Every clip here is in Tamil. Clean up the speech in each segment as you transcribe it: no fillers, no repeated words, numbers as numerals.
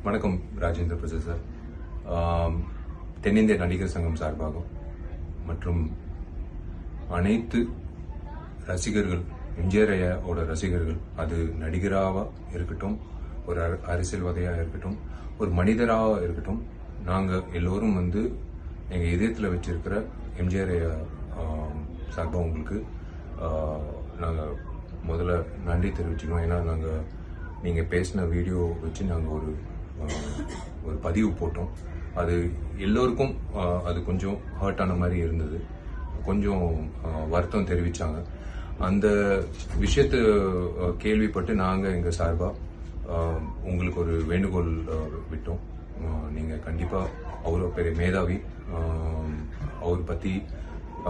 வணக்கம் ராஜேந்திர பிரசாத் சார். தென்னிந்திய நடிகர் சங்கம் சார்பாகும் மற்றும் அனைத்து ரசிகர்கள், எம்ஜிஆர் ஐயாவோட ரசிகர்கள், அது நடிகராக இருக்கட்டும், ஒரு அரசியல்வாதியாக இருக்கட்டும், ஒரு மனிதராக இருக்கட்டும், நாங்கள் எல்லோரும் எங்கள் இதயத்தில் வச்சிருக்கிற எம்ஜிஆர் ஐயா சார்பாக உங்களுக்கு நாங்கள் முதல்ல நன்றி தெரிவிச்சுக்கிறோம். ஏன்னா நீங்கள் பேசின வீடியோ வச்சு நாங்கள் ஒரு பதிவு போட்டோம். அது எல்லோருக்கும் அது கொஞ்சம் ஹர்ட் ஆன மாதிரி இருந்தது. கொஞ்சம் வருத்தம் தெரிவித்தாங்க. அந்த விஷயத்தை கேள்விப்பட்டு நாங்கள் எங்கள் சார்பாக உங்களுக்கு ஒரு வேண்டுகோள் விட்டோம். நீங்கள் கண்டிப்பாக அவ்வளோ பெரிய மேதாவி, அவர் பற்றி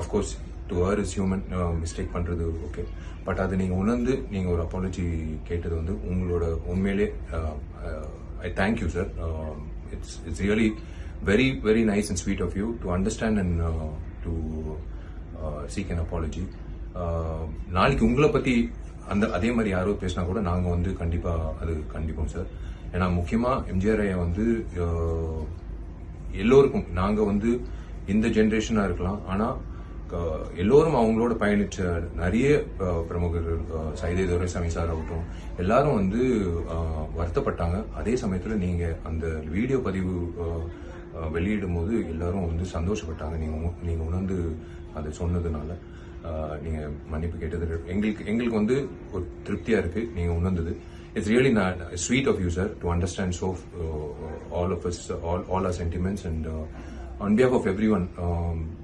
of course to her is human, mistake பண்ணுறது ஓகே, பட் அதை நீங்கள் உணர்ந்து நீங்கள் ஒரு அப்பாலஜி கேட்டது உங்களோட உண்மையிலே I thank you, sir. It's really very, very nice and sweet of you to understand and to seek an apology. நாளைக்கு உங்களை பற்றி அதே மாதிரி யாரோ பேசினா கூட நாங்கள் கண்டிப்பாக அது கண்டிப்போம் சார். ஏன்னா முக்கியமாக எம்ஜிஆர் ஐயா எல்லோருக்கும் நாங்கள் இந்த ஜென்ரேஷனாக இருக்கலாம், ஆனால் எல்லோரும் அவங்களோட பயணிச்ச நிறைய பிரமுகர்கள், சைதை துரைசாமி சார் ஆகட்டும், எல்லாரும் வருத்தப்பட்டாங்க. அதே சமயத்தில் நீங்கள் அந்த வீடியோ பதிவு வெளியிடும் போது எல்லாரும் சந்தோஷப்பட்டாங்க. நீங்கள் உணர்ந்து அதை சொன்னதுனால நீங்கள் மன்னிப்பு கேட்டது எங்களுக்கு ஒரு திருப்தியாக இருக்குது. நீங்கள் உணர்ந்தது. It's really sweet of you, sir, to understand all of us, all our sentiments, and on behalf of everyone,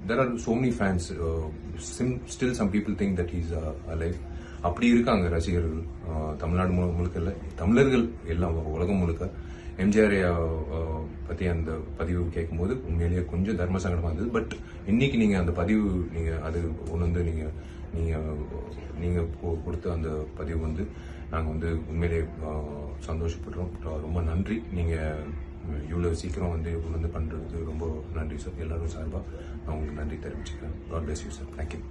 there are so many fans. Still some people think that he's alive. அப்படி இருக்காங்க ரசிகர்கள், தமிழ்நாடு முழுக்க இல்லை, தமிழர்கள் எல்லாம் உலகம் முழுக்க. எம்ஜிஆர் பற்றி அந்த பதிவு கேட்கும்போது உண்மையிலேயே கொஞ்சம் தர்ம சங்கடமாக இருந்தது. பட் இன்னைக்கு நீங்கள் அந்த பதிவு அது உணர்ந்து நீங்கள் கொடுத்த அந்த பதிவு நாங்கள் உண்மையிலே சந்தோஷப்படுறோம். ரொம்ப நன்றி. நீங்கள் இவ்வளோ சீக்கிரம் உணர்ந்து பண்ணுறது ரொம்ப நன்றி சார். எல்லாரும் சார்பாக நான் உங்களுக்கு நன்றி தெரிவிச்சுக்கிறேன். God bless you, sir. Thank you.